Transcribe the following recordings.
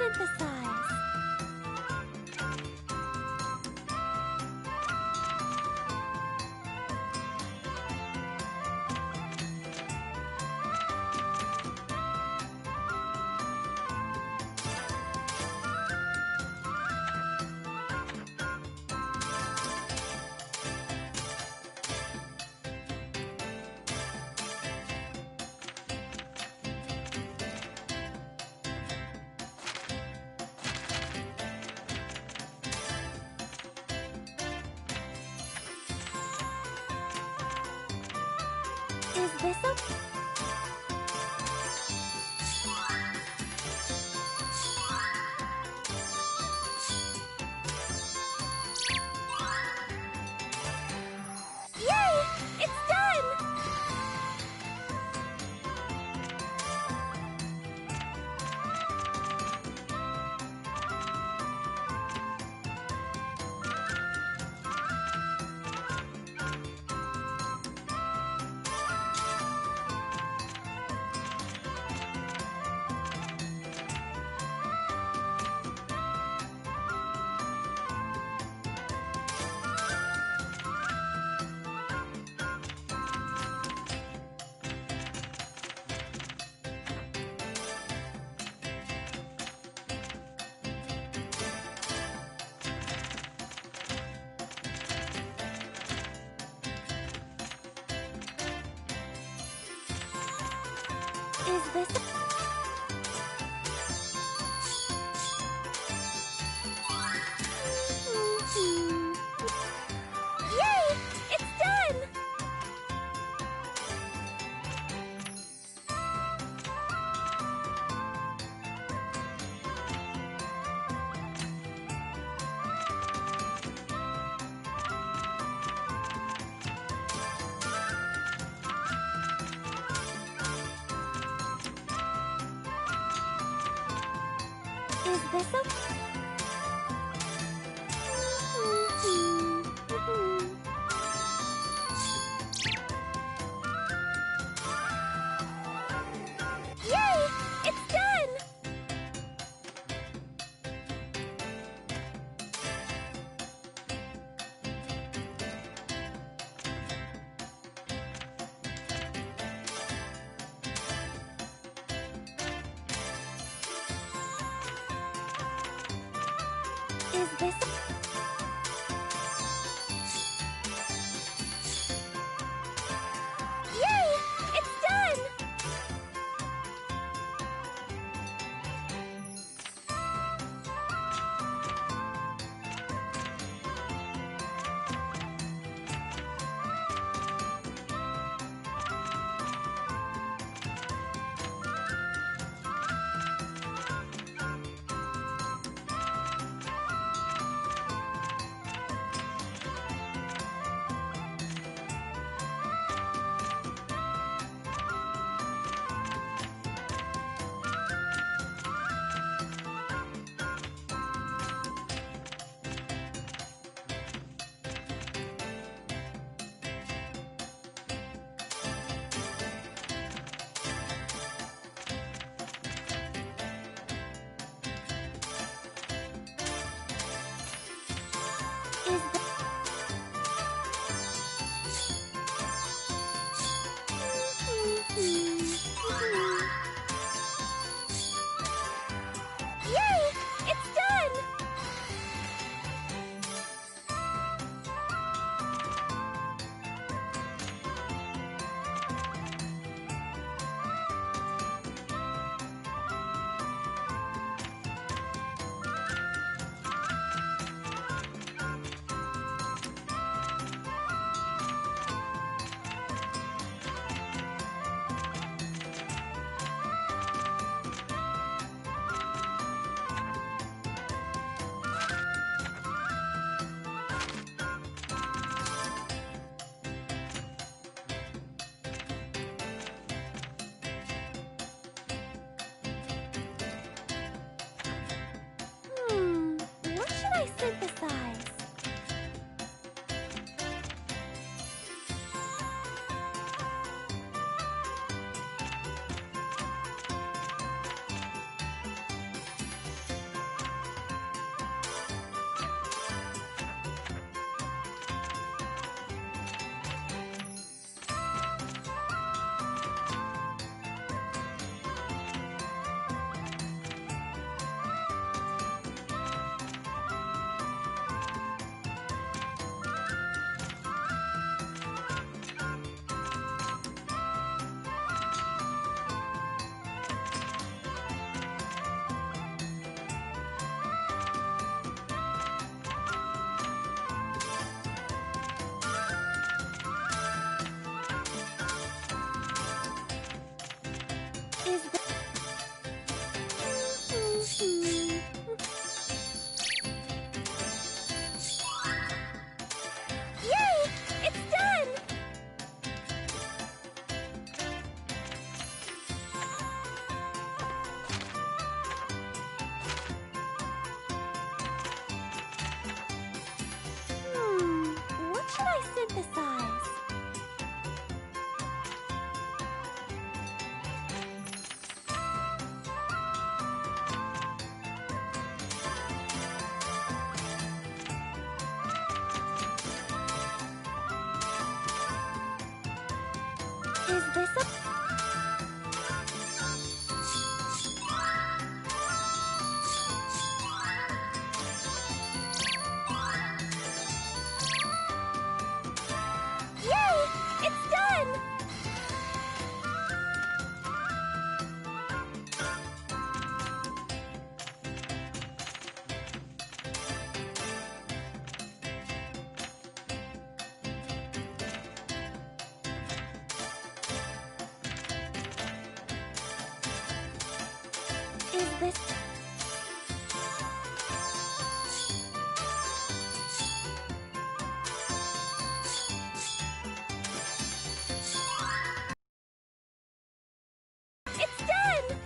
synthesize? Is this okay? Yay! It's done! Is this... Yay! It's done! Is this okay? Yay! It's done! Is this... Yay! It's done! Is the... Yay! It's done! What should I synthesize? synthesize? Is this a... Yay! It's done! Is this... It's done!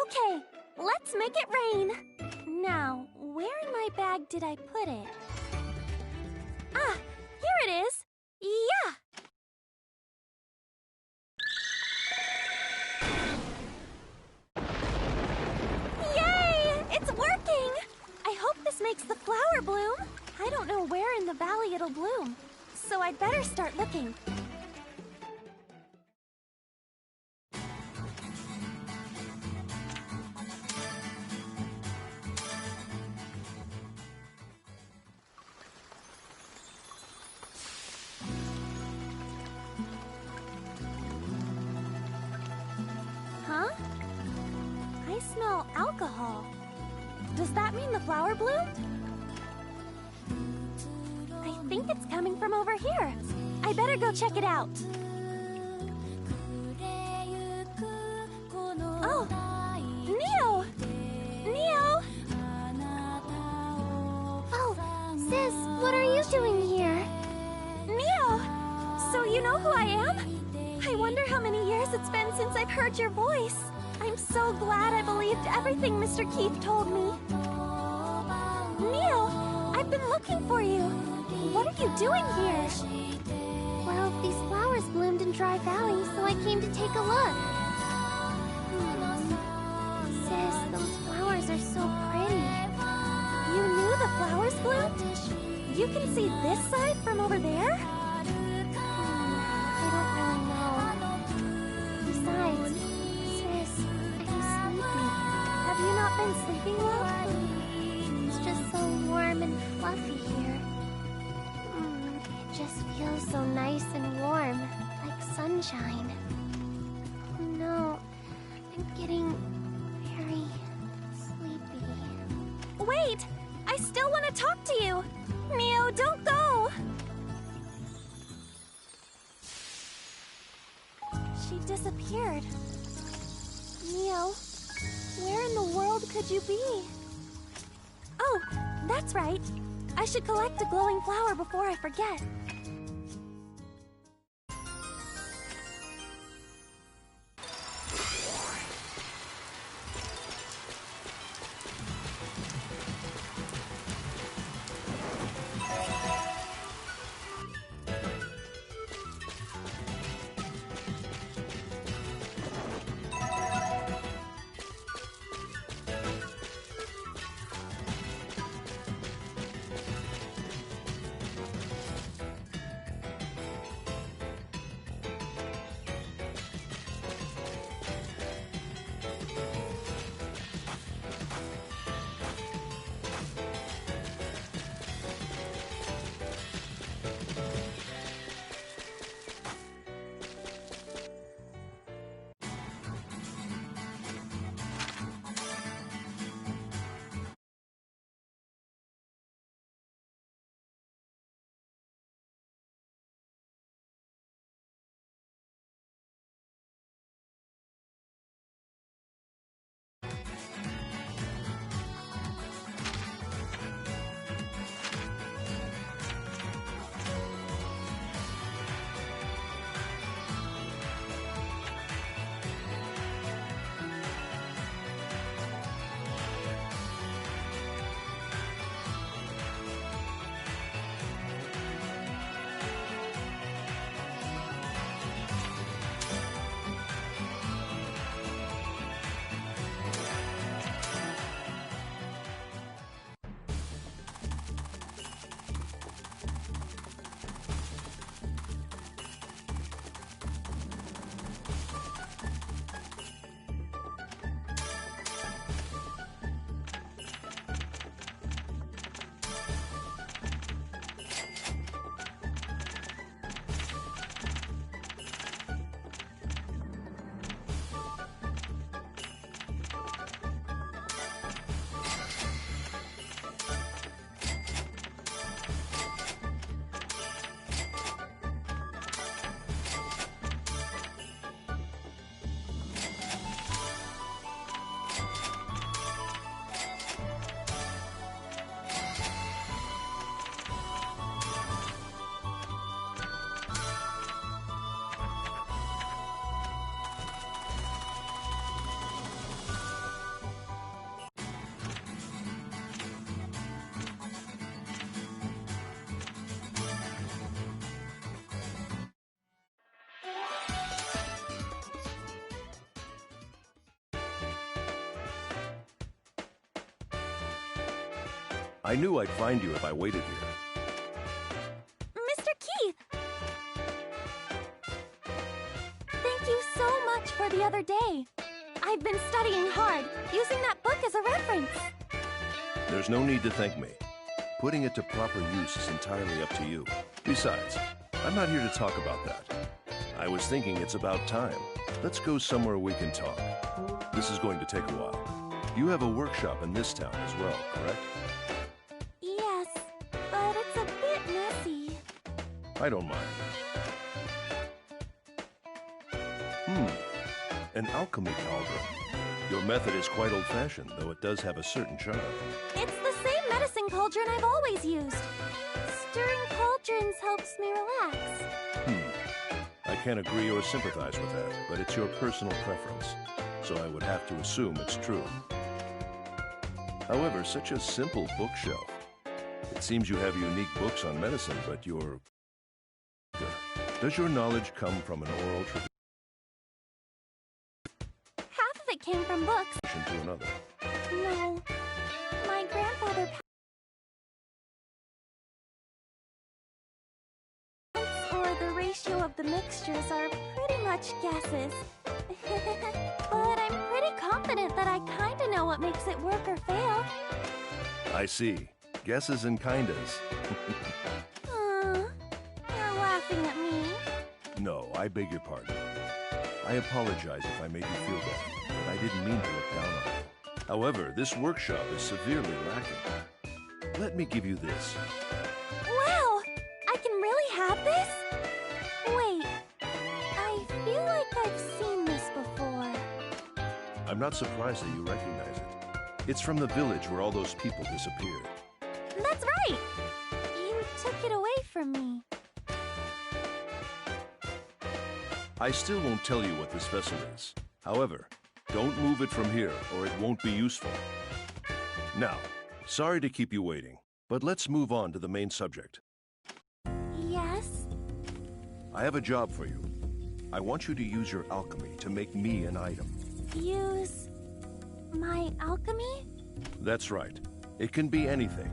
Okay, let's make it rain. Now, where in my bag did I put it? Ah, here it is. Yeah! Yay! It's working! I hope this makes the flower bloom. I don't know where in the valley it'll bloom, so I'd better start looking. Huh? I smell alcohol. Does that mean the flower bloomed? I think it's coming from over here. I better go check it out. Oh, Neo! Neo! Oh, sis, what are you doing here? Neo! So you know who I am? I wonder how many years it's been since I've heard your voice. I'm so glad I believed everything Mr. Keith told me. Neo, I've been looking for you. What are you doing here? Well, these flowers bloomed in Dry Valley, so I came to take a look. Sis, those flowers are so pretty. You knew the flowers bloomed? You can see this side from over there? I don't really know. Besides, sis, I'm sleepy. Have you not been sleeping well? It's just so warm and fluffy here. It just feels so nice and warm, like sunshine. No, I'm getting very sleepy. Wait! I still want to talk to you! Neo, don't go! She disappeared. Neo, where in the world could you be? Oh, that's right. I should collect a glowing flower before I forget. I knew I'd find you if I waited here. Mr. Keith! Thank you so much for the other day. I've been studying hard, using that book as a reference. There's no need to thank me. Putting it to proper use is entirely up to you. Besides, I'm not here to talk about that. I was thinking it's about time. Let's go somewhere we can talk. This is going to take a while. You have a workshop in this town as well, correct? Yes, but it's a bit messy. I don't mind. An alchemy cauldron. Your method is quite old-fashioned, though it does have a certain charm. It's the same medicine cauldron I've always used. Stirring cauldrons helps me relax. I can't agree or sympathize with that, but it's your personal preference, so I would have to assume it's true. However, such a simple bookshelf. It seems you have unique books on medicine, but does your knowledge come from an oral tradition Half of it came from books. to another? No, my grandfather or the ratio of the mixtures are pretty much guesses. But I'm pretty confident that I kinda know what makes it work or fail. I see. Guesses and kindas. You're laughing at me. No, I beg your pardon. I apologize if I made you feel bad, but I didn't mean to look down on you. However, this workshop is severely lacking. Let me give you this. Wow! I can really have this? Wait, I feel like I've seen this before. I'm not surprised that you recognize it. It's from the village where all those people disappeared. That's right! You took it away from me. I still won't tell you what this vessel is. However, don't move it from here or it won't be useful. Now, sorry to keep you waiting, but let's move on to the main subject. Yes? I have a job for you. I want you to use your alchemy to make me an item. Use my alchemy? That's right. It can be anything.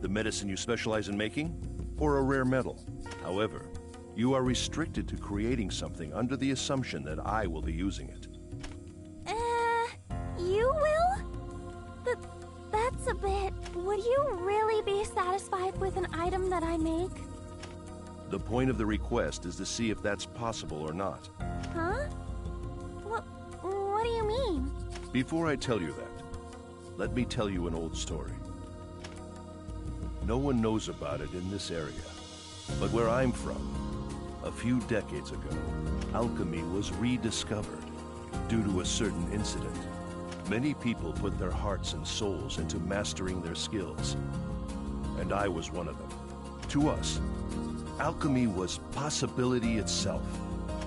The medicine you specialize in making, or a rare metal. However, you are restricted to creating something under the assumption that I will be using it. You will? That's a bit... Would you really be satisfied with an item that I make? The point of the request is to see if that's possible or not. Huh? What do you mean? Before I tell you that, let me tell you an old story. No one knows about it in this area, but where I'm from, a few decades ago, alchemy was rediscovered due to a certain incident. Many people put their hearts and souls into mastering their skills, and I was one of them. To us, alchemy was possibility itself.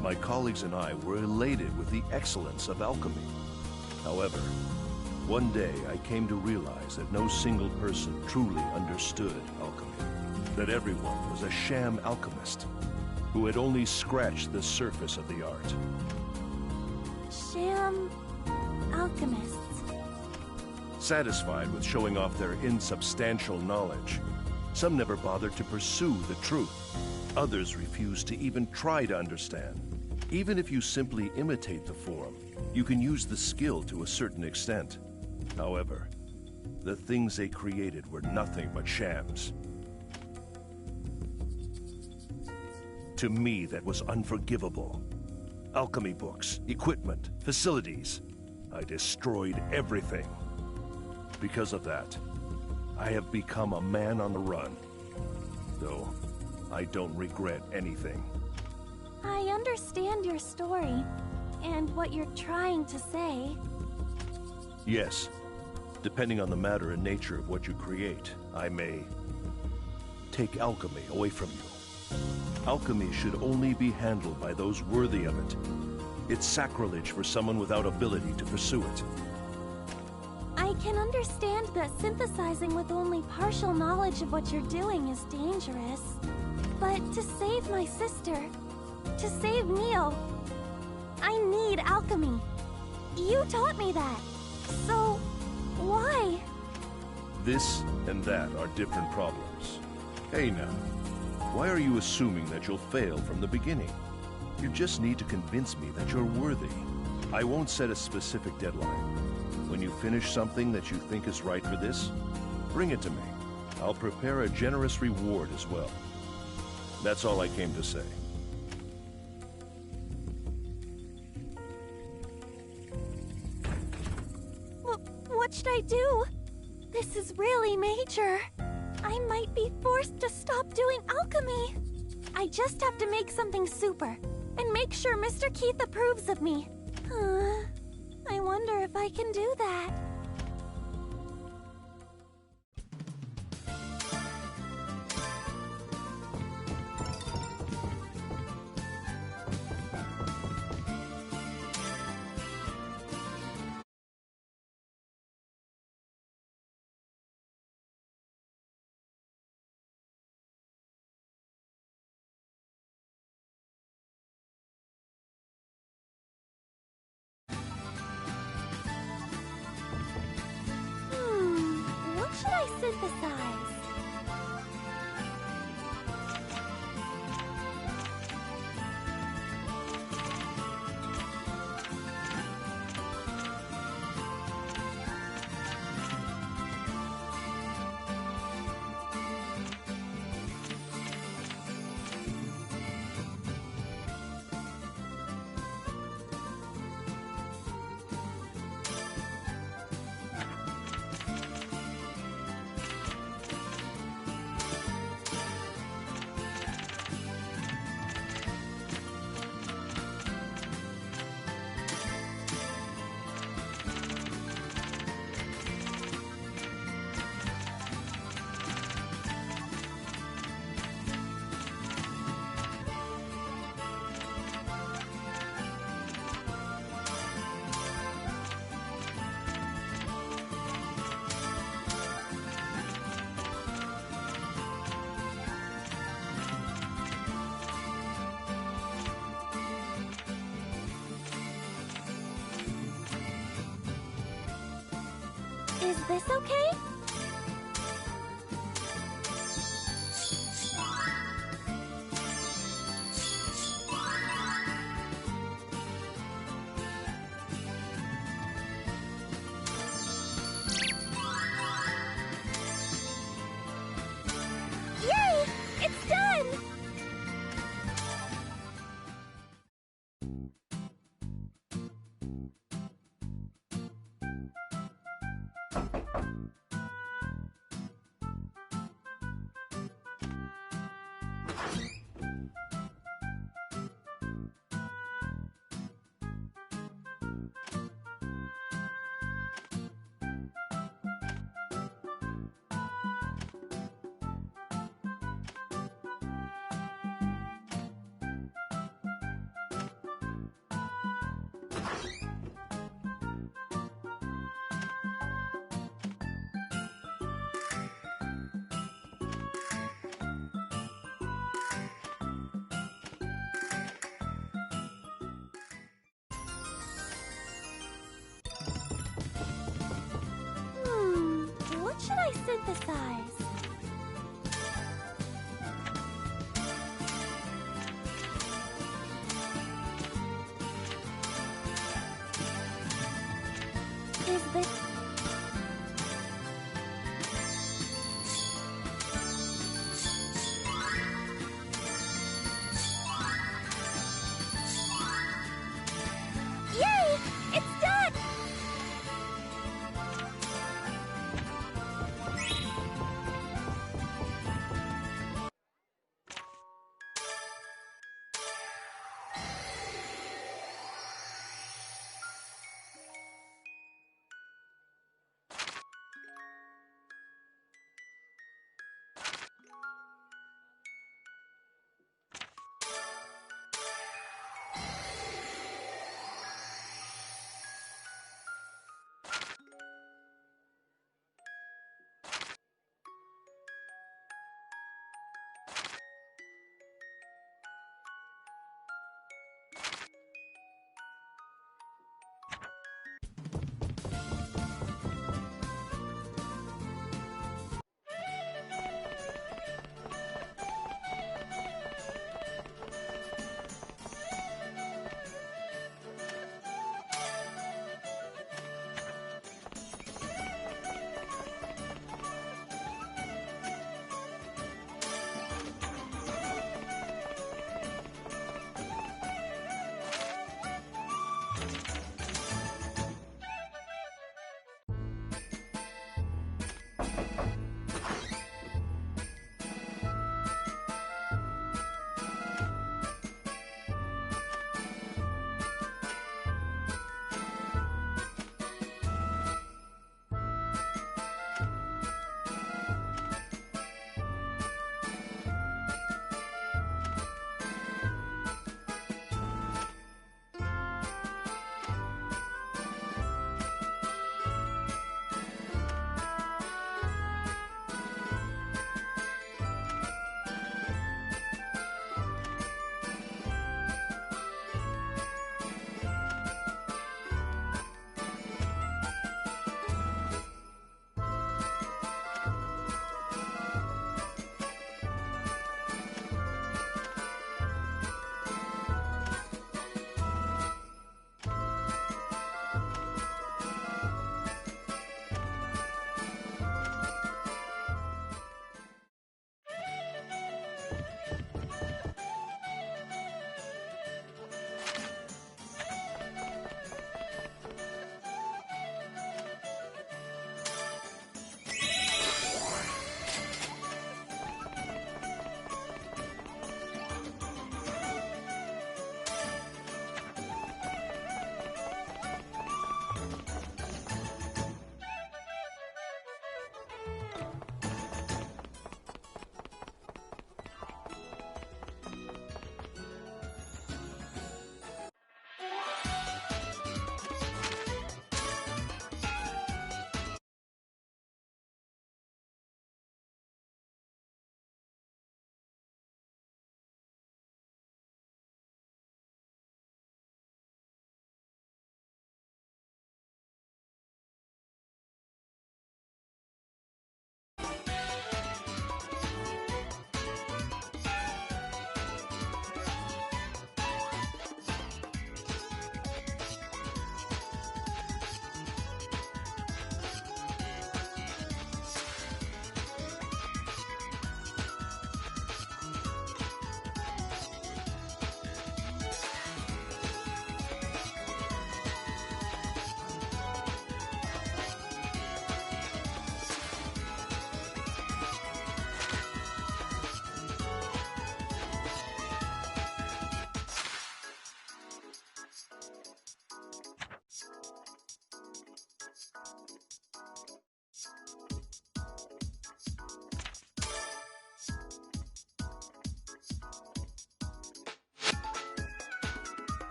My colleagues and I were elated with the excellence of alchemy. However, one day I came to realize that no single person truly understood alchemy, that everyone was a sham alchemist who had only scratched the surface of the art. Sham alchemists. Satisfied with showing off their insubstantial knowledge, some never bothered to pursue the truth. Others refused to even try to understand. Even if you simply imitate the form, you can use the skill to a certain extent. However, the things they created were nothing but shams. To me, that was unforgivable. Alchemy books, equipment, facilities. I destroyed everything. Because of that, I have become a man on the run. Though, I don't regret anything. I understand your story, and what you're trying to say. Yes. Depending on the matter and nature of what you create, I may take alchemy away from you. Alchemy should only be handled by those worthy of it. It's sacrilege for someone without ability to pursue it. I can understand that synthesizing with only partial knowledge of what you're doing is dangerous. But to save my sister, to save Neo, I need alchemy. You taught me that. So, why? This and that are different problems. Hey now, why are you assuming that you'll fail from the beginning? You just need to convince me that you're worthy. I won't set a specific deadline. When you finish something that you think is right for this, bring it to me. I'll prepare a generous reward as well. That's all I came to say. What should I do? This is really major. I might be forced to stop doing alchemy. I just have to make something super and make sure Mr. Keith approves of me. I wonder if I can do that. What should I synthesize? Is this okay? Yay! It's done! What should I synthesize? Is this... Yay! It's done!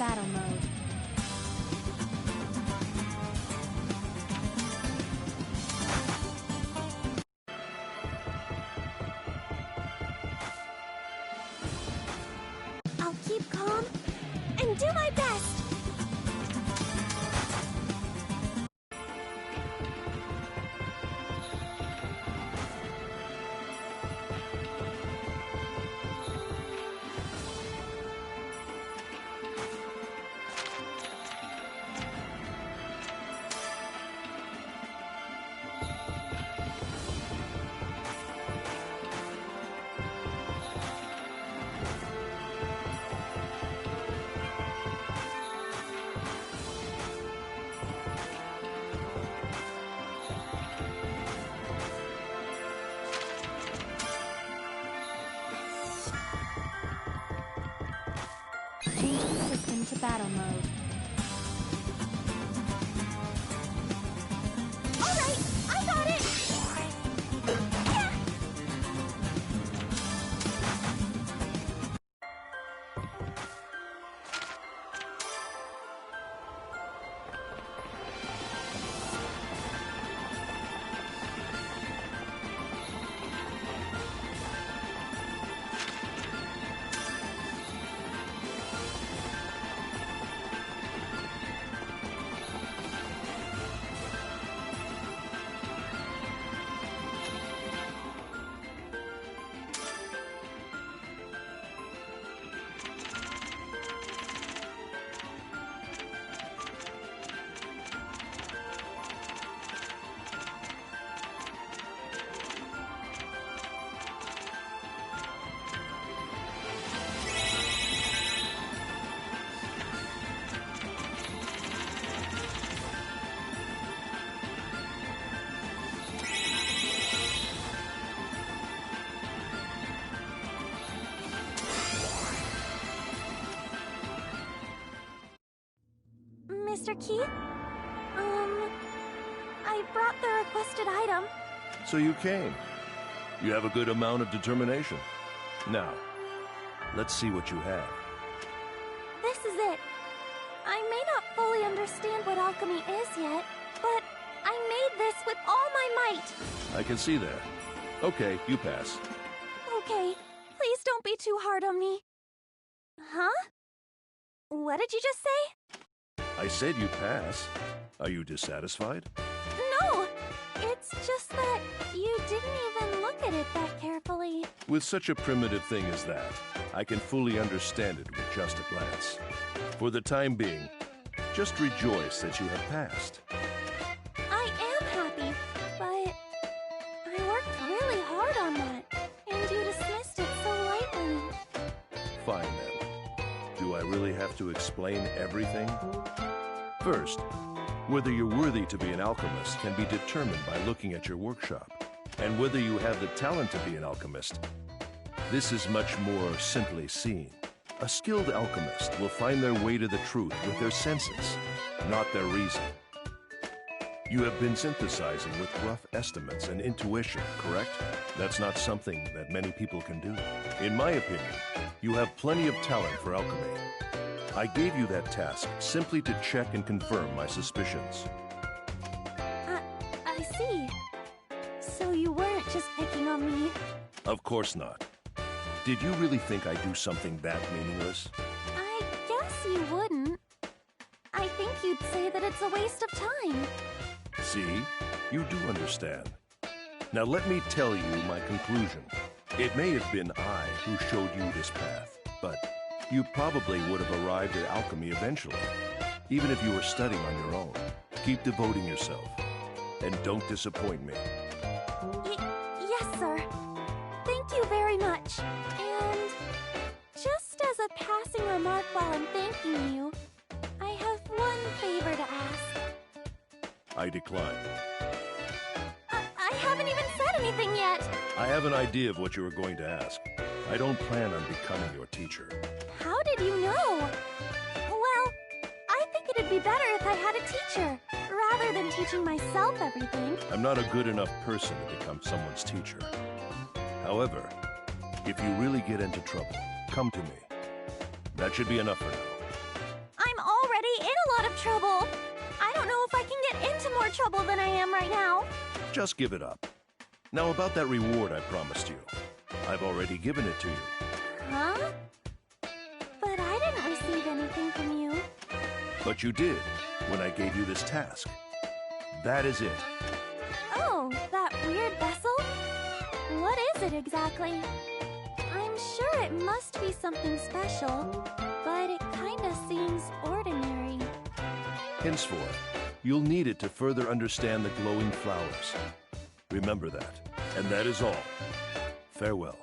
battle mode. I'll keep calm and do my best. Changing system to battle mode. Alright, I got it! Yeah. Mr. Keith? I brought the requested item. So you came. You have a good amount of determination. Now, let's see what you have. This is it. I may not fully understand what alchemy is yet, but I made this with all my might. I can see that. Okay, you pass. Okay, please don't be too hard on me. Huh? What did you just say? I said you pass. Are you dissatisfied? No! It's just that you didn't even look at it that carefully. With such a primitive thing as that, I can fully understand it with just a glance. For the time being, just rejoice that you have passed. I am happy, but I worked really hard on that, and you dismissed it so lightly. Fine then. Do I really have to explain everything? First, whether you're worthy to be an alchemist can be determined by looking at your workshop, and whether you have the talent to be an alchemist. This is much more simply seen. A skilled alchemist will find their way to the truth with their senses, not their reason. You have been synthesizing with rough estimates and intuition, correct? That's not something that many people can do. In my opinion, you have plenty of talent for alchemy. I gave you that task simply to check and confirm my suspicions. I see. So you weren't just picking on me. Of course not. Did you really think I do something that meaningless? I guess you wouldn't. I think you'd say that it's a waste of time. See? You do understand. Now let me tell you my conclusion. It may have been I who showed you this path, but you probably would have arrived at alchemy eventually, even if you were studying on your own. Keep devoting yourself, and don't disappoint me. Yes, sir. Thank you very much. And just as a passing remark while I'm thanking you, I have one favor to ask. I decline. I haven't even said anything yet. I have an idea of what you are going to ask. I don't plan on becoming your teacher. How did you know? Well, I think it'd be better if I had a teacher, rather than teaching myself everything. I'm not a good enough person to become someone's teacher. However, if you really get into trouble, come to me. That should be enough for now. trouble. I don't know if I can get into more trouble than I am right now. Just give it up. Now about that reward I promised you. I've already given it to you. Huh? But I didn't receive anything from you. But you did, when I gave you this task. That is it. Oh, that weird vessel? What is it exactly? I'm sure it must be something special, but it kinda seems ordinary. Henceforth, you'll need it to further understand the glowing flowers. Remember that, and that is all. Farewell.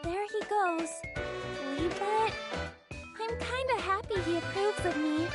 There he goes. Leave it. I'm kinda happy he approves of me.